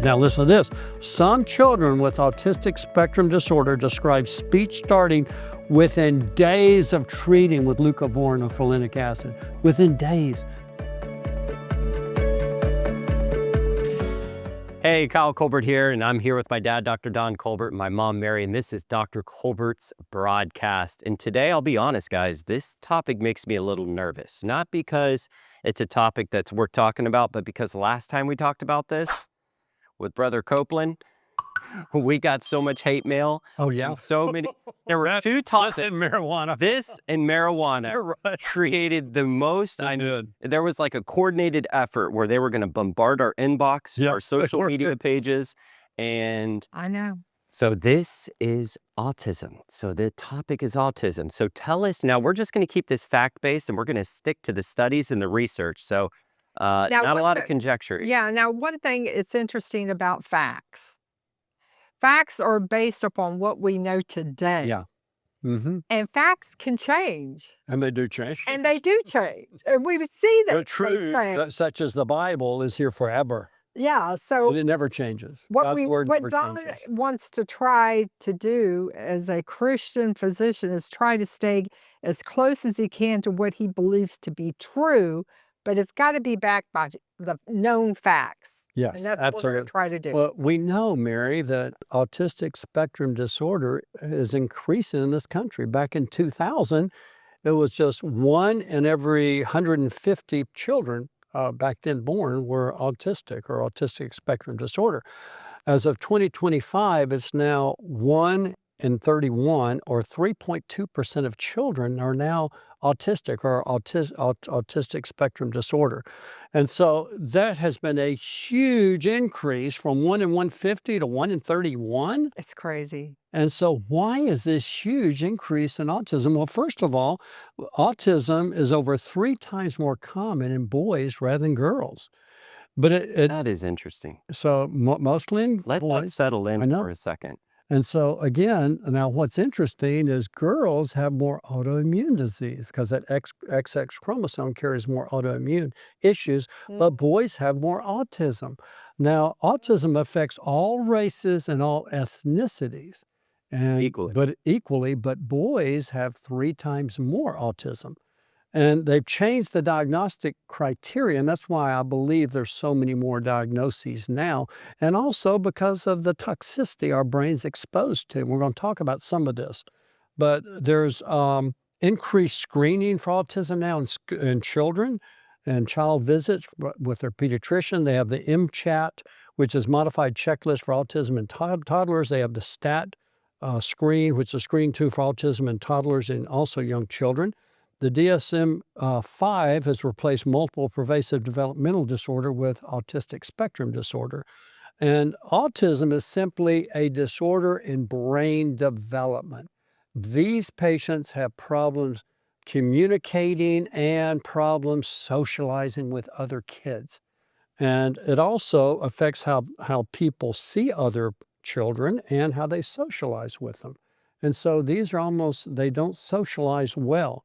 Now listen to this. Some children with autistic spectrum disorder describe speech starting within days of treating with leucovorin or folinic acid. Within days. Hey, Kyle Colbert here, and I'm here with my dad, Dr. Don Colbert, and my mom, Mary, and this is Dr. Colbert's broadcast. And today, I'll be honest, guys, this topic makes me a little nervous. Not because it's a topic that's worth talking about, but because last time we talked about this with Brother Copeland, we got so much hate mail. Oh, yeah. And so many. There were two topics. This and marijuana. This and marijuana created the most. There was like a coordinated effort where they were going to bombard our inbox, our social media pages. And I know. So this is autism. So the topic is autism. So tell us now, we're just going to keep this fact-based and we're going to stick to the studies and the research. So not a lot of conjecture. Yeah. Now, one thing it's interesting about facts. Facts are based upon what we know today. Yeah. Mm-hmm. And facts can change. And they do change. And they do change. And we see that. The truth, such as the Bible, is here forever. Yeah. So but it never changes. what Don wants to try to do as a Christian physician is try to stay as close as he can to what he believes to be true, but it's got to be backed by the known facts. Yes, and that's absolutely. what we're going to try to do. Well, we know, Mary, that autistic spectrum disorder is increasing in this country. Back in 2000, it was just 1 in every 150 children back then born were autistic or autistic spectrum disorder. As of 2025, it's now 1 in 31, or 3.2% of children are now autistic or autistic spectrum disorder. And so that has been a huge increase from 1 in 150 to 1 in 31. It's crazy. And so why is this huge increase in autism? Well, first of all, autism is over 3 times more common in boys rather than girls. But that is interesting. So mostly in boys. Let that settle in for a second. And so again, now what's interesting is girls have more autoimmune disease because that XX chromosome carries more autoimmune issues, but boys have more autism. Now, autism affects all races and all ethnicities. And equally, but boys have 3 times more autism. And they've changed the diagnostic criteria, and that's why I believe there's so many more diagnoses now, and also because of the toxicity our brain's exposed to. We're going to talk about some of this. But there's increased screening for autism now in children, and child visits with their pediatrician. They have the MCHAT, which is Modified Checklist for Autism in Toddlers. They have the STAT screen, which is screen 2 for autism in toddlers and also young children. The DSM-5 has replaced multiple pervasive developmental disorder with autistic spectrum disorder. And autism is simply a disorder in brain development. These patients have problems communicating and problems socializing with other kids. And it also affects how people see other children and how they socialize with them. And so these are they don't socialize well.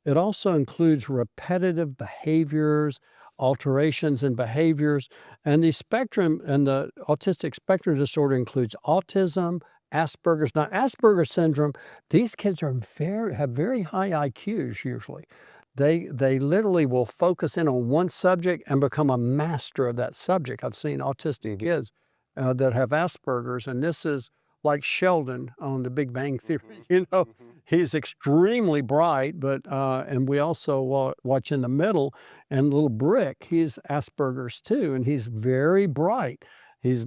It also includes repetitive behaviors, alterations in behaviors, and the autistic spectrum disorder includes autism, Asperger's. Now, Asperger's syndrome, these kids have very high IQs usually. They literally will focus in on one subject and become a master of that subject. I've seen autistic kids that have Asperger's, and this is like Sheldon on The Big Bang Theory, He's extremely bright, but and we also watch in the middle, and little Brick, he's Asperger's too, and he's very bright. He's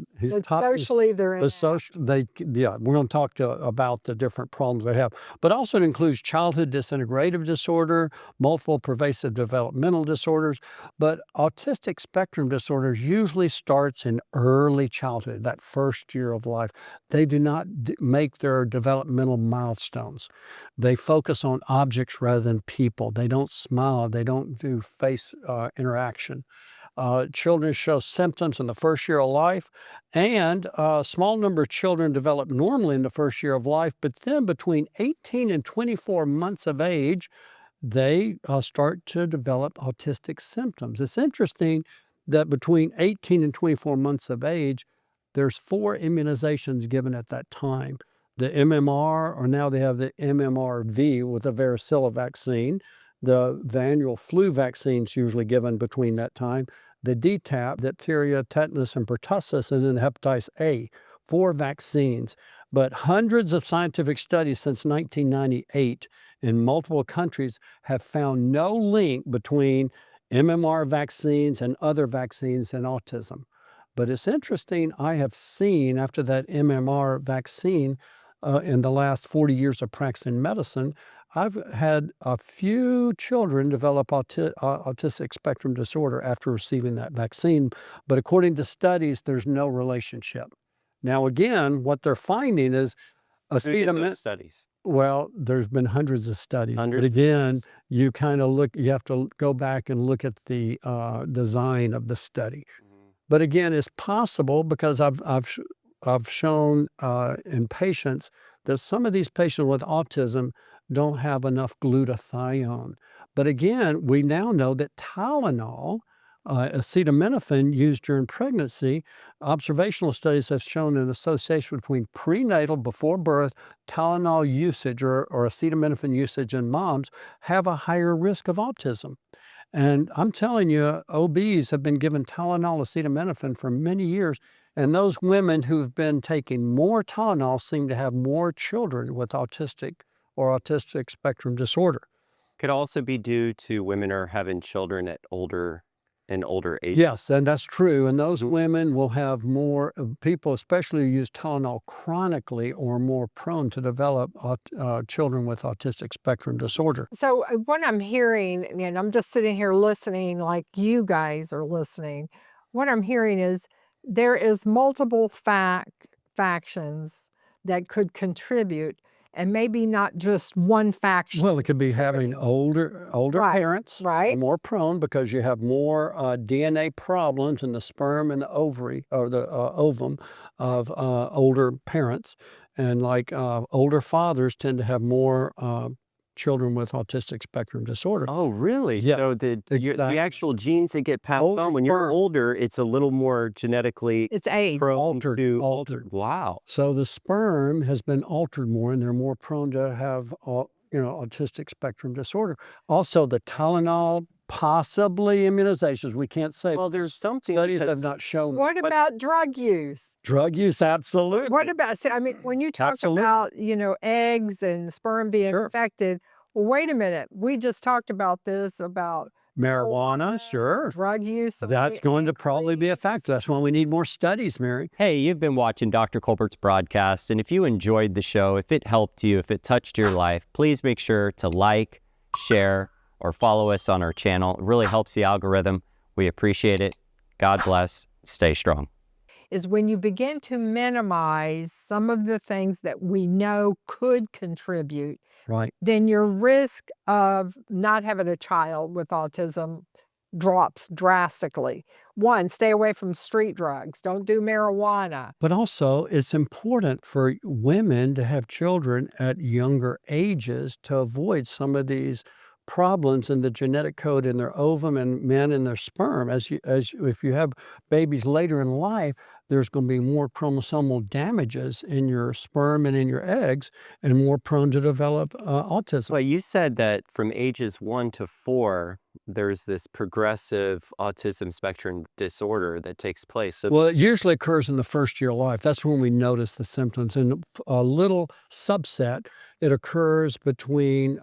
socially they're in we're going to talk about the different problems they have, but also it includes childhood disintegrative disorder, multiple pervasive developmental disorders. But autistic spectrum disorders usually starts in early childhood, that first year of life. They do not make their developmental milestones. They focus on objects rather than people. They don't smile. They don't do face interaction. Children show symptoms in the first year of life, and a small number of children develop normally in the first year of life, but then between 18 and 24 months of age, they start to develop autistic symptoms. It's interesting that between 18 and 24 months of age, there's 4 immunizations given at that time. The MMR, or now they have the MMRV with the varicella vaccine. The annual flu vaccine's usually given between that time. The DTaP, diphtheria, tetanus, and pertussis, and then hepatitis A. 4 vaccines. But hundreds of scientific studies since 1998 in multiple countries have found no link between MMR vaccines and other vaccines and autism. But it's interesting, I have seen after that MMR vaccine in the last 40 years of practicing medicine, I've had a few children develop autistic spectrum disorder after receiving that vaccine. But according to studies, there's no relationship. Now, again, what they're finding is studies. well, there's been hundreds of studies. Hundreds But of again, studies. you kind of look, you have to go back and look at the design of the study. But again, it's possible because I've shown in patients that some of these patients with autism don't have enough glutathione. But again, we now know that Tylenol, acetaminophen used during pregnancy, observational studies have shown an association between prenatal, before birth, Tylenol usage or acetaminophen usage in moms have a higher risk of autism. And I'm telling you, OBs have been given Tylenol, acetaminophen for many years, and those women who've been taking more Tylenol seem to have more children with autistic or autistic spectrum disorder. Could also be due to women are having children at older age. Yes, and that's true. And those women will have more people, especially who use Tylenol chronically, or more prone to develop children with autistic spectrum disorder. So what I'm hearing, and I'm just sitting here listening like you guys are listening, what I'm hearing is there is multiple factions that could contribute, and maybe not just one faction. Well, it could be having older Right, parents are right. more prone because you have more DNA problems in the sperm and the ovary or the ovum of older parents, and like older fathers tend to have more children with autistic spectrum disorder. Oh, really? Yeah, So the exactly. actual genes that get passed Older on when you're sperm. older, it's a little more genetically It's age. prone to Altered. Wow. So the sperm has been altered more, and they're more prone to have autistic spectrum disorder. Also, the Tylenol, possibly immunizations. We can't say. Well, there's something Studies have that's not shown. What about drug use? Drug use, absolutely. What about, I mean, when you talk Absolutely. about, eggs and sperm being Sure. affected, well, wait a minute. We just talked about this, about Marijuana, sure. drug use. That's going to probably be a factor. That's why we need more studies, Mary. Hey, you've been watching Dr. Colbert's broadcast, and if you enjoyed the show, if it helped you, if it touched your life, please make sure to like, share, or follow us on our channel. It really helps the algorithm. We appreciate it. God bless. Stay strong. Is when you begin to minimize some of the things that we know could contribute, Right. then your risk of not having a child with autism drops drastically. One, stay away from street drugs. Don't do marijuana. But also, it's important for women to have children at younger ages to avoid some of these problems in the genetic code in their ovum, and men in their sperm. If you have babies later in life, there's going to be more chromosomal damages in your sperm and in your eggs, and more prone to develop autism. Well, you said that from ages 1 to 4, there's this progressive autism spectrum disorder that takes place. So Well, it usually occurs in the first year of life. That's when we notice the symptoms. In a little subset, it occurs between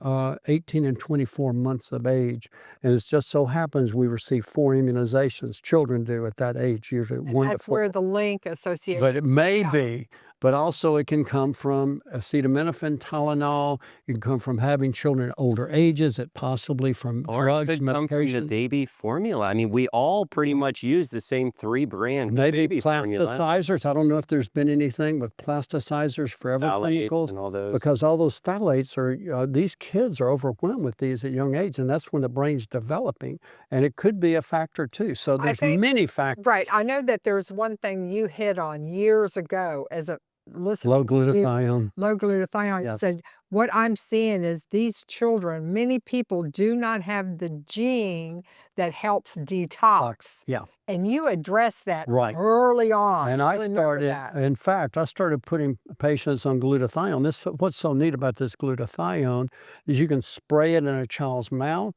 18 and 24 months of age. And it just so happens we receive 4 immunizations. Children do at that age, usually And 1 to that's 4. where the link association. But it may Yeah. be. But also it can come from acetaminophen, Tylenol. It can come from having children at older ages. It possibly from or it drugs, could come from the medication. baby formula. I mean, we all pretty much use the same 3 brands of Maybe baby formula. plasticizers. I don't know if there's been anything with plasticizers, forever Phthalates chemicals, and all those. because all those phthalates are, these kids are overwhelmed with these at young age, and that's when the brain's developing, and it could be a factor too. So there's think- many factors. Right. I know that there's one thing you hit on years ago as a listen, Low glutathione. low glutathione. Yes. Said, what I'm seeing is these children, many people do not have the gene that helps detox. Yeah. And you address that Right. early on. And I remember started, that. in fact, I started putting patients on glutathione. What's so neat about this glutathione is you can spray it in a child's mouth,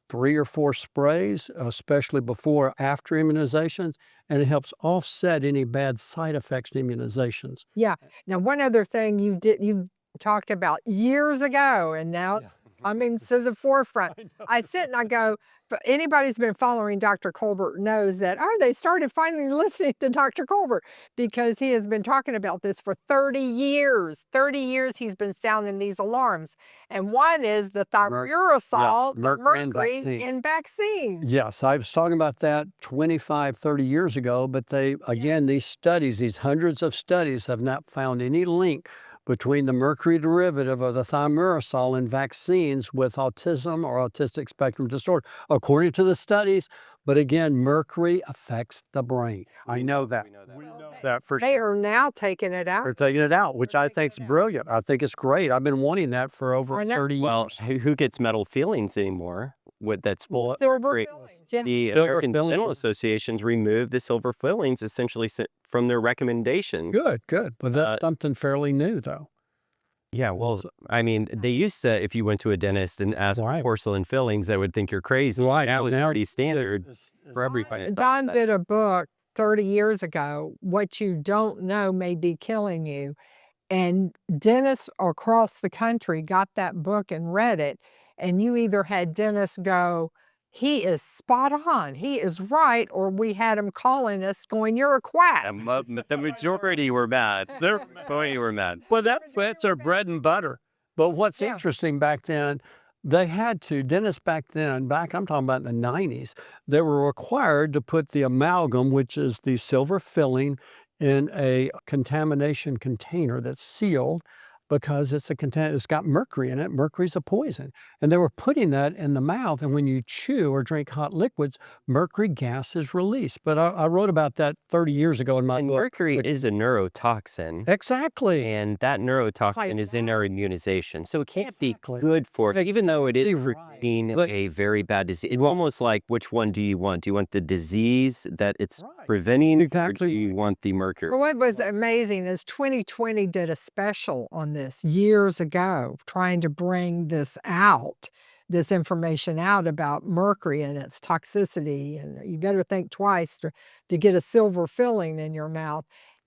3 or 4 sprays, especially before or after immunizations, and it helps offset any bad side effects to immunizations. Yeah. Now, one other thing you talked about years ago, and now, Yeah. I mean, to the forefront. I know. I sit and I go, but anybody who's been following Dr. Colbert knows that, oh, they started finally listening to Dr. Colbert because he has been talking about this for 30 years. 30 years he's been sounding these alarms. And one is the thimerosal, Mercury in mercury vaccines. in vaccines. Yes, I was talking about that 25, 30 years ago, but again, these studies, these hundreds of studies have not found any link between the mercury derivative of the thimerosal in vaccines with autism or autistic spectrum disorder, according to the studies. But again, mercury affects the brain. I know that. We know that for They sure. are now taking it out. They're taking it out, which I think is brilliant. I think it's great. I've been wanting that for over I know. 30 Well, years. who gets metal fillings anymore? That's full of Silver mercury. fillings. Yeah. The Silver American fillings. Dental Associations removed the silver fillings essentially from their recommendation. Good. But that's something fairly new, though. Yeah, well, I mean, they used to, if you went to a dentist and asked for Right. porcelain fillings, they would think you're crazy. Right. Now it's Now pretty standard for everybody. Don did a book 30 years ago, What You Don't Know May Be Killing You. And dentists across the country got that book and read it. And you either had dentists go, he is spot on, he is right, or we had them calling us going, you're a quack. The majority were mad. The majority were mad. Well, that's their bread and butter. But what's Yeah. interesting back then, dentists back then, I'm talking about in the 90s, they were required to put the amalgam, which is the silver filling, in a contamination container that's sealed because it's got mercury in it. Mercury's a poison. And they were putting that in the mouth. And when you chew or drink hot liquids, mercury gas is released. But I wrote about that 30 years ago in my And book. mercury is a neurotoxin. Exactly. And that neurotoxin is in our immunization. So it can't be Exactly. good for, even though it is Right. being a very bad disease. It's almost like, which one do you want? Do you want the disease that it's Right. preventing? Or Exactly. do you want the mercury? Well, what was amazing is 2020 did a special on this years ago, trying to bring this information out about mercury and its toxicity. And you better think twice to get a silver filling in your mouth.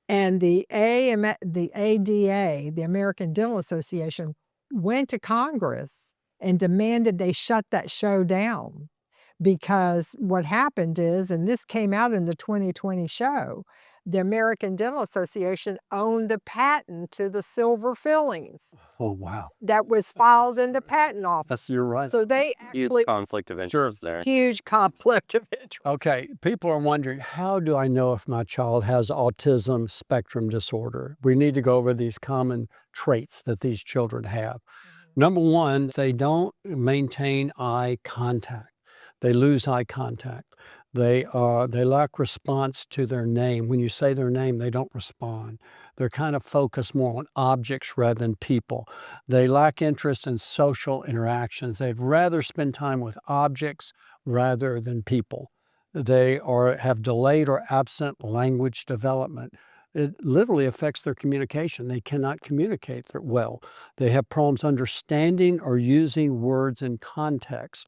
And the ADA, the American Dental Association, went to Congress and demanded they shut that show down. Because what happened is, and this came out in the 2020 show, the American Dental Association owned the patent to the silver fillings Oh, wow. that was filed in the patent office. You're right. So they Huge actually, conflict of interest there. huge conflict of interest. Okay, people are wondering, how do I know if my child has autism spectrum disorder? We need to go over these common traits that these children have. Number one, they don't maintain eye contact. They lose eye contact. They lack response to their name. When you say their name, they don't respond. They're kind of focused more on objects rather than people. They lack interest in social interactions. They'd rather spend time with objects rather than people. They have delayed or absent language development. It literally affects their communication. They cannot communicate well. They have problems understanding or using words in context.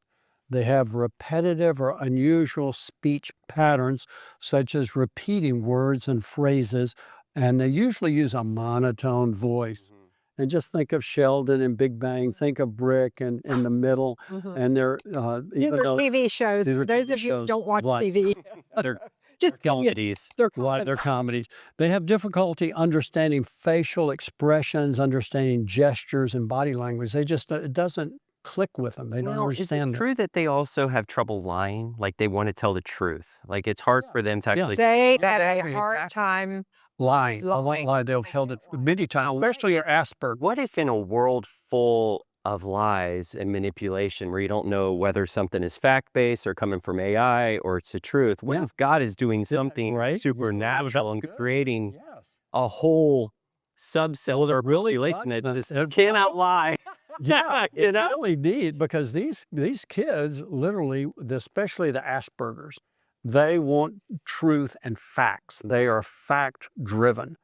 They have repetitive or unusual speech patterns, such as repeating words and phrases, and they usually use a monotone voice. And just think of Sheldon and Big Bang, think of Brick and in the middle, and they're, These are even though TV shows. these For are those TV of you who shows, don't watch right. TV, They're just comedies. they're they're comedies. They have difficulty understanding facial expressions, understanding gestures and body language. It doesn't click with them. They don't Well, is it understand it. true that they also have trouble lying? Like they want to tell the truth. Like it's hard for them to actually. They Yeah, have a exactly. hard time. Lying. I won't Lying. lie. They've held it many times, especially your Asperger. What if in a world full of lies and manipulation where you don't know whether something is fact-based or coming from AI or it's the truth? What Yeah. if God is doing something right. supernatural and That's good. creating Yes. a whole subcells or really population that toxins. just cannot lie. Yeah, You it's know? really neat because these kids literally, especially the Aspergers, they want truth and facts. They are fact driven.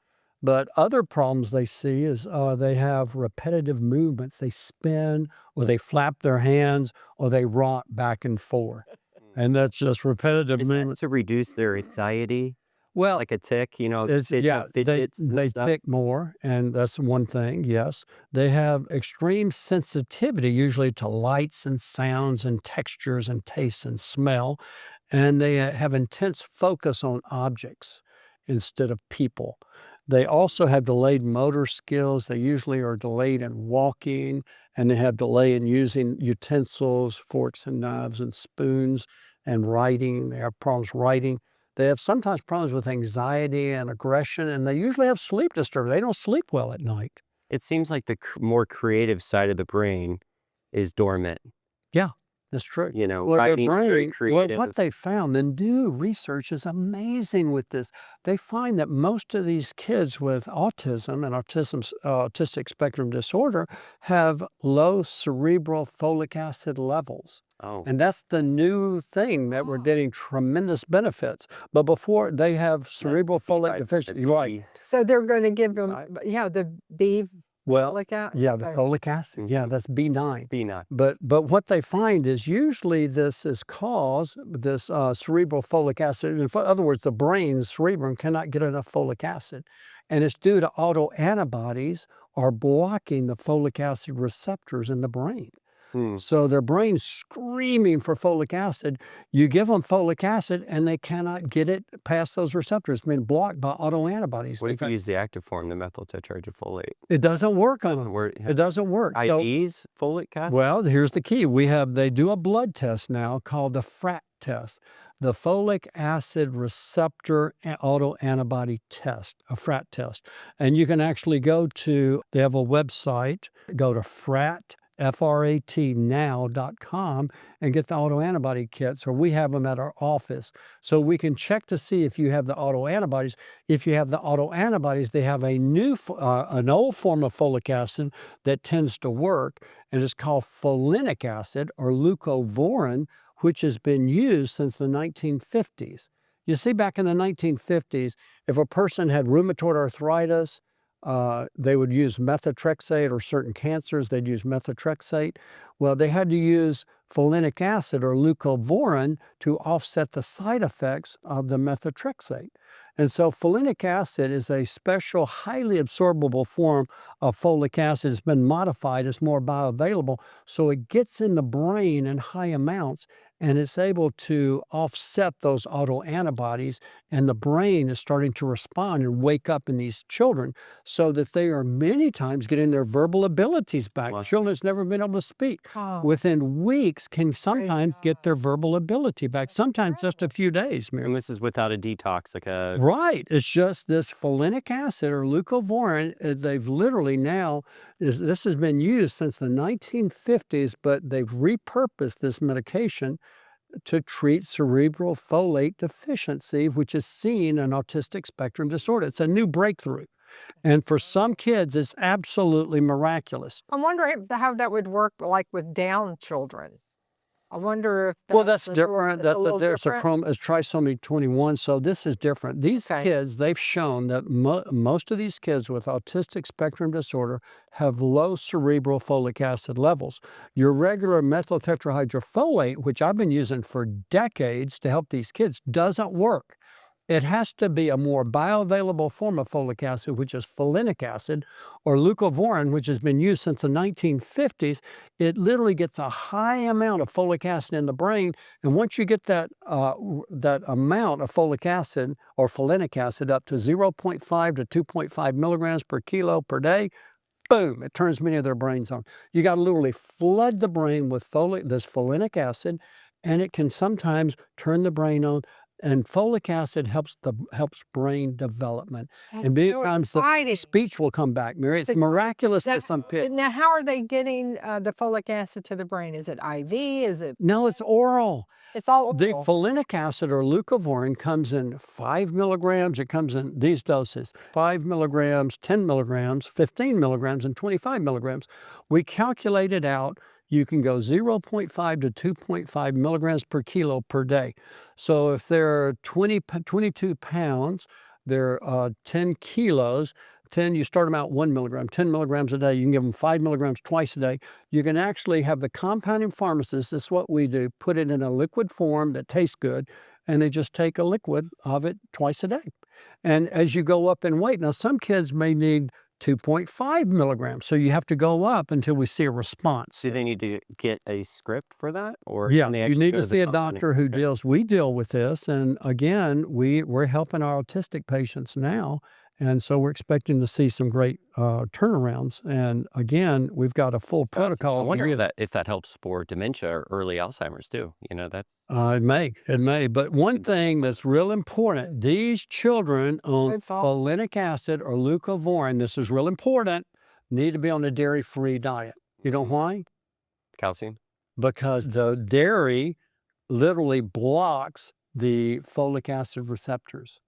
But other problems they see is they have repetitive movements. They spin or they flap their hands or they rock back and forth. And that's just repetitive Is that movements. to reduce their anxiety, Well, like a tick? You know, it's kids yeah, have Fitbits and they stuff. tick more, and that's one thing, yes. They have extreme sensitivity usually to lights and sounds and textures and tastes and smell, and they have intense focus on objects instead of people. They also have delayed motor skills. They usually are delayed in walking, and they have delay in using utensils, forks and knives and spoons, and writing. They have problems writing. They have sometimes problems with anxiety and aggression, and they usually have sleep disturbance. They don't sleep well at night. It seems like the more creative side of the brain is dormant. Yeah, that's true. You know, Well, their writing is very brain, well, creative. what they found, the new research is amazing with this. They find that most of these kids with autism and autistic spectrum disorder have low cerebral folic acid levels. Oh, And that's the new thing that we're Oh. getting tremendous benefits. But before they have cerebral that's the folate right- deficiency, the right? B. So they're gonna give them, I- yeah, the B Well, folic acid? yeah, the Oh. folic acid. Yeah, Mhm. that's B9. B9. But what they find is usually this is caused, this cerebral folic acid. In other words, the brain, cerebrum, cannot get enough folic acid. And it's due to autoantibodies are blocking the folic acid receptors in the brain. Hmm. So their brain's screaming for folic acid. You give them folic acid and they cannot get it past those receptors. It's been blocked by autoantibodies. What if you use the active form, the methyl tetrahydrofolate? It doesn't work on them. Where It doesn't work. So, IVs, folic acid? well, here's the key. They do a blood test now called the FRAT test, the folic acid receptor autoantibody test, a FRAT test. And you can actually they have a website, go to FRAT now.com and get the autoantibody kits, or we have them at our office. So we can check to see if you have the autoantibodies. If you have the autoantibodies, they have an old form of folic acid that tends to work, and it's called folinic acid or leucovorin, which has been used since the 1950s. You see, back in the 1950s, if a person had rheumatoid arthritis, they would use methotrexate, or certain cancers, they'd use methotrexate. Well, they had to use folinic acid or leucovorin to offset the side effects of the methotrexate. And so folinic acid is a special, highly absorbable form of folic acid. It's been modified, it's more bioavailable, so it gets in the brain in high amounts, and it's able to offset those autoantibodies, and the brain is starting to respond and wake up in these children so that they are many times getting their verbal abilities back. Wow. Children that's never been able to speak Oh. within weeks can sometimes get their verbal ability back, sometimes just a few days, Mary. And this is without a detox, like a Right. It's just this folinic acid or leucovorin. They've literally this has been used since the 1950s, but they've repurposed this medication to treat cerebral folate deficiency, which is seen in autistic spectrum disorder. It's a new breakthrough. And for some kids, it's absolutely miraculous. I'm wondering how that would work, like, with Down children. I wonder if Well, that's a little- different. it's a little There's different? it's trisomy 21, so this is different. These Okay. kids, they've shown that most of these kids with autistic spectrum disorder have low cerebral folic acid levels. Your regular methyl tetrahydrofolate, which I've been using for decades to help these kids, doesn't work. It has to be a more bioavailable form of folic acid, which is folinic acid, or leucovorin, which has been used since the 1950s. It literally gets a high amount of folic acid in the brain, and once you get that amount of folic acid or folinic acid up to 0.5 to 2.5 milligrams per kilo per day, boom, it turns many of their brains on. You got to literally flood the brain with this folinic acid, and it can sometimes turn the brain on. and folic acid helps brain development. That's And many so times the exciting. speech will come back, Mary. It's So miraculous Now, to some kids. now, how are they getting the folic acid to the brain? Is it IV? Is it? No, it's oral. It's all The oral. folinic acid or leucovorin comes in 5 milligrams. It comes in these doses: 5 milligrams, 10 milligrams, 15 milligrams, and 25 milligrams. We calculate it out. You can go 0.5 to 2.5 milligrams per kilo per day. So if they're 22 pounds, they're 10 kilos. 10, you start them out 1 milligram, 10 milligrams a day. You can give them 5 milligrams twice a day. You can actually have the compounding pharmacist, this is what we do, put it in a liquid form that tastes good, and they just take a liquid of it twice a day. And as you go up in weight, now some kids may need 2.5 milligrams, so you have to go up until we see a response. Do they need to get a script for that? Or Yeah, can they you actually need go to the see a compounding? doctor who Okay. we deal with this. And again, we're helping our autistic patients now. And so we're expecting to see some great turnarounds. And again, we've got a full I protocol. wonder if that helps for dementia or early Alzheimer's too. That's It may. But one thing that's real important, these children on Good thought. folinic acid or leucovorin, this is real important, need to be on a dairy-free diet. You know why? calcium. Because the dairy literally blocks the folic acid receptors.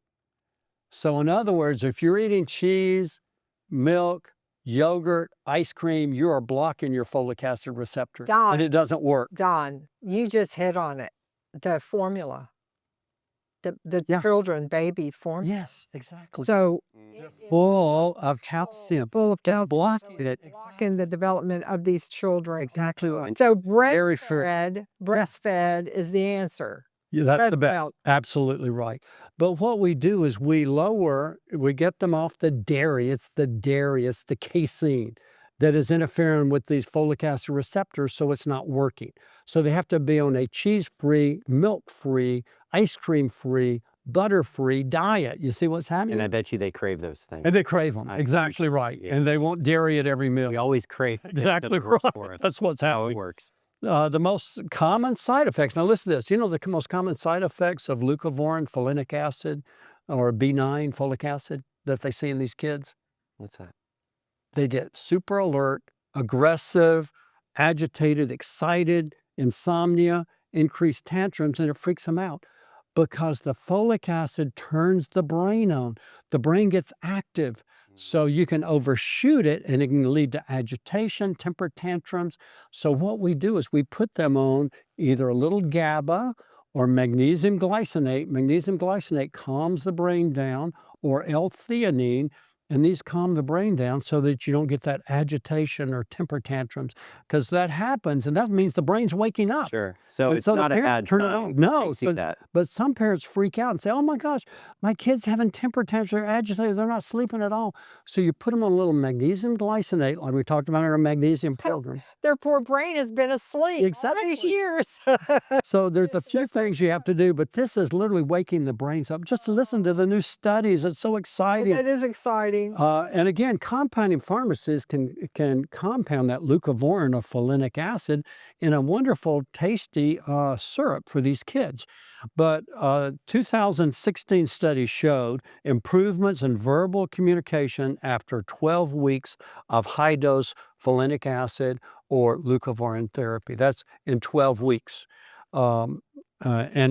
So in other words, if you're eating cheese, milk, yogurt, ice cream, you are blocking your folic acid receptor, Don. and it doesn't work. Don, you just hit on it. The formula. The Yeah. children, baby formula. Yes, exactly. So Full of calcium. full of calcium. Blocking it. Blocking the development of these children. Exactly right. So Very fair. breastfed is the answer. Yeah, that's the Breast best. milk. Absolutely right. But what we do is we get them off the dairy. It's the casein that is interfering with these folic acid receptors, so it's not working. So they have to be on a cheese-free, milk-free, ice cream-free, butter-free diet. You see what's happening? And I bet you they crave those things. And they crave them. Exactly right. Yeah. And they want dairy at every meal. We always crave things that Exactly works right. for us. That's what's How happening. it works. The most common side effects. Now listen to this. You know the most common side effects of leucovorin, folinic acid, or B9 folic acid that they see in these kids? What's that? They get super alert, aggressive, agitated, excited, insomnia, increased tantrums, and it freaks them out because the folic acid turns the brain on. The brain gets active. So you can overshoot it and it can lead to agitation, temper tantrums. So what we do is we put them on either a little GABA or magnesium glycinate. Magnesium glycinate calms the brain down, or L-theanine, and these calm the brain down so that you don't get that agitation or temper tantrums, because that happens and that means the brain's waking up. Sure. So And it's so the not a parents bad turn it sign. on. No, I see that. but some parents freak out and say, "Oh my gosh, my kid's having temper tantrums, they're agitated, they're not sleeping at all." So you put them on a little magnesium glycinate, like we talked about in our magnesium program. Their poor brain has been asleep all these Exactly. years. So there's a few things you have to do, but this is literally waking the brains up. Just listen to the new studies. It's so exciting. That is exciting. And again, compounding pharmacists can compound that leucovorin or folinic acid in a wonderful, tasty syrup for these kids. But 2016 study showed improvements in verbal communication after 12 weeks of high-dose folinic acid or leucovorin therapy. That's in 12 weeks. And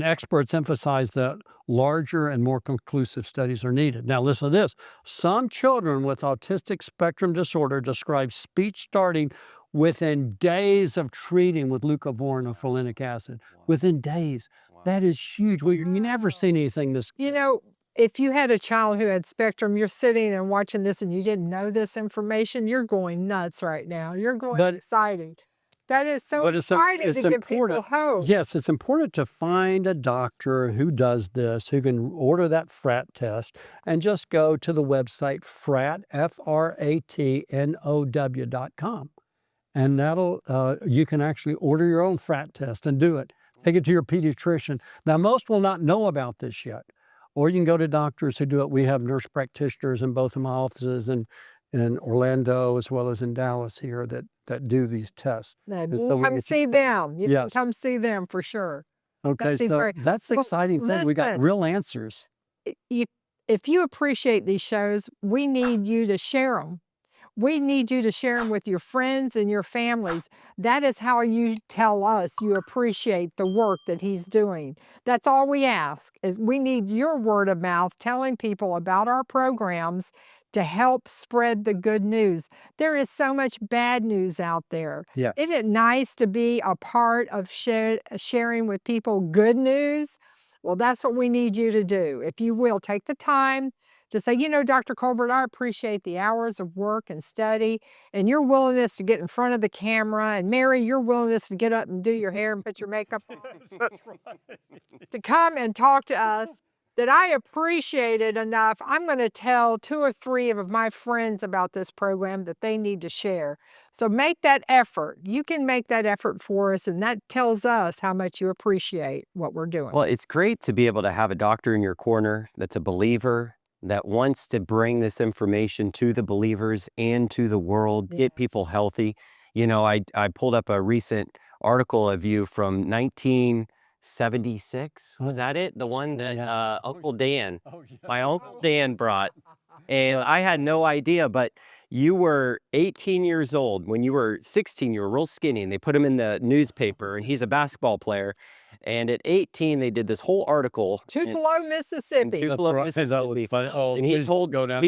experts emphasize that larger and more conclusive studies are needed. Now, listen to this. Some children with autistic spectrum disorder describe speech starting within days of treating with leucovorin or folinic acid. Within days. That is huge. You never seen anything this. You know, if you had a child who had spectrum, you're sitting and watching this and you didn't know this information, you're going nuts right now. You're going excited. That is so But it's exciting to give people important. hope. Yes, it's important to find a doctor who does this, who can order that FRAT test, and just go to the website FRAT, FRATNOW.com. And you can actually order your own FRAT test and do it. Take it to your pediatrician. Now, most will not know about this yet. Or you can go to doctors who do it. We have nurse practitioners in both of my offices in Orlando as well as in Dallas here that do these tests. Now, And so we come get see them. You Yes. can come see them for sure. Okay, That'd be so great. that's the Well, exciting thing. We got listen, real answers. if if you appreciate these shows, we need you to share them. We need you to share them with your friends and your families. That is how you tell us you appreciate the work that he's doing. That's all we ask. Is we need your word of mouth telling people about our programs to help spread the good news. There is so much bad news out there. Yeah. Isn't it nice to be a part of sharing with people good news? Well, that's what we need you to do. If you will, take the time to say, you know, Dr. Colbert, I appreciate the hours of work and study and your willingness to get in front of the camera. And Mary, your willingness to get up and do your hair and put your makeup on. That's right. To come and talk to us, that I appreciate it enough. I'm going to tell 2 or 3 of my friends about this program that they need to share. So make that effort. You can make that effort for us, and that tells us how much you appreciate what we're doing. Well, it's great to be able to have a doctor in your corner that's a believer, that wants to bring this information to the believers and to the world, get people healthy. You know, I pulled up a recent article of you from 1976. Was that it? The one that Uncle Dan, my Uncle Dan brought. And I had no idea, but you were 18 years old. When you were 16, you were real skinny, and they put him in the newspaper, and he's a basketball player. And at 18, they did this whole article. Tupelo, Mississippi. Tupelo, Mississippi. And he's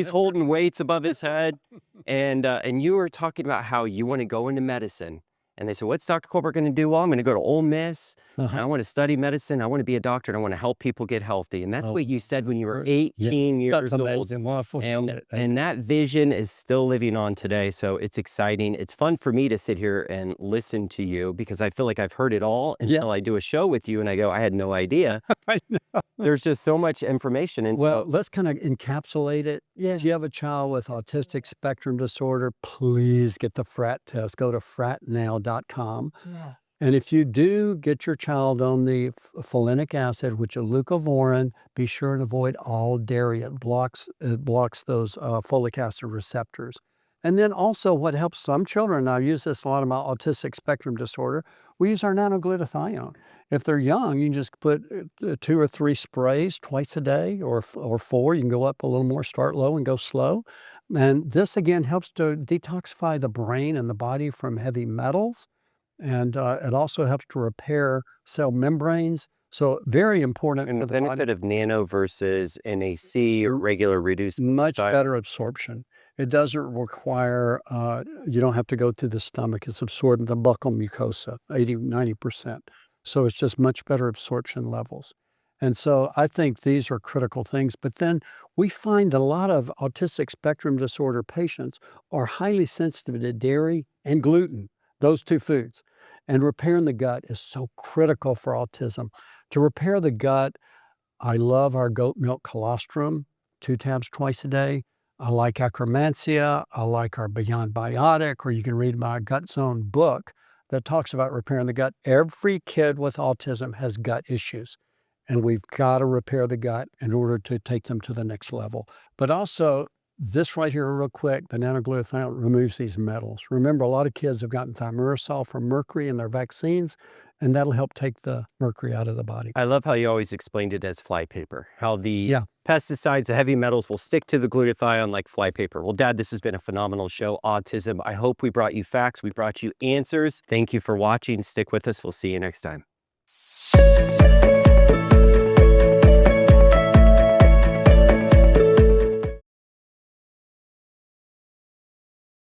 holding weights above his head. And you were talking about how you want to go into medicine. And they said, what's Dr. Colbert going to do? Well, I'm going to go to Ole Miss. And I want to study medicine. I want to be a doctor. And I want to help people get healthy. And that's what you said when you were 18 years old. And that vision is still living on today. So it's exciting. It's fun for me to sit here and listen to you because I feel like I've heard it all until I do a show with you and I go, I had no idea. I know. There's just so much information. And well, let's kind of encapsulate it. If you have a child with autistic spectrum disorder, please get the FRAT test. Go to fratnow.com. Yeah. And if you do get your child on the folinic acid, which is leucovorin, be sure to avoid all dairy. It blocks those folic acid receptors. And then also what helps some children, and I use this a lot in my autistic spectrum disorder, we use our nanoglutathione. If they're young, you can just put 2 or 3 sprays twice a day or 4. You can go up a little more, start low and go slow. And this, again, helps to detoxify the brain and the body from heavy metals. And it also helps to repair cell membranes. So very important. And the benefit of nano versus NAC or regular reduced. Much better absorption. It doesn't require, you don't have to go through the stomach. It's absorbed in the buccal mucosa, 80–90%. So it's just much better absorption levels. And so I think these are critical things. But then we find a lot of autistic spectrum disorder patients are highly sensitive to dairy and gluten, those 2 foods. And repairing the gut is so critical for autism. To repair the gut, I love our goat milk colostrum, 2 tabs twice a day. I like acromantia. I like our Beyond Biotic, or you can read my Gut Zone book that talks about repairing the gut. Every kid with autism has gut issues, and we've got to repair the gut in order to take them to the next level. But also, this right here real quick, the nanoglutathione removes these metals. Remember, a lot of kids have gotten thimerosal from mercury in their vaccines, and that'll help take the mercury out of the body. I love how you always explained it as flypaper, how the pesticides, the heavy metals will stick to the glutathione like flypaper. Well, Dad, this has been a phenomenal show, Autism. I hope we brought you facts. We brought you answers. Thank you for watching. Stick with us. We'll see you next time.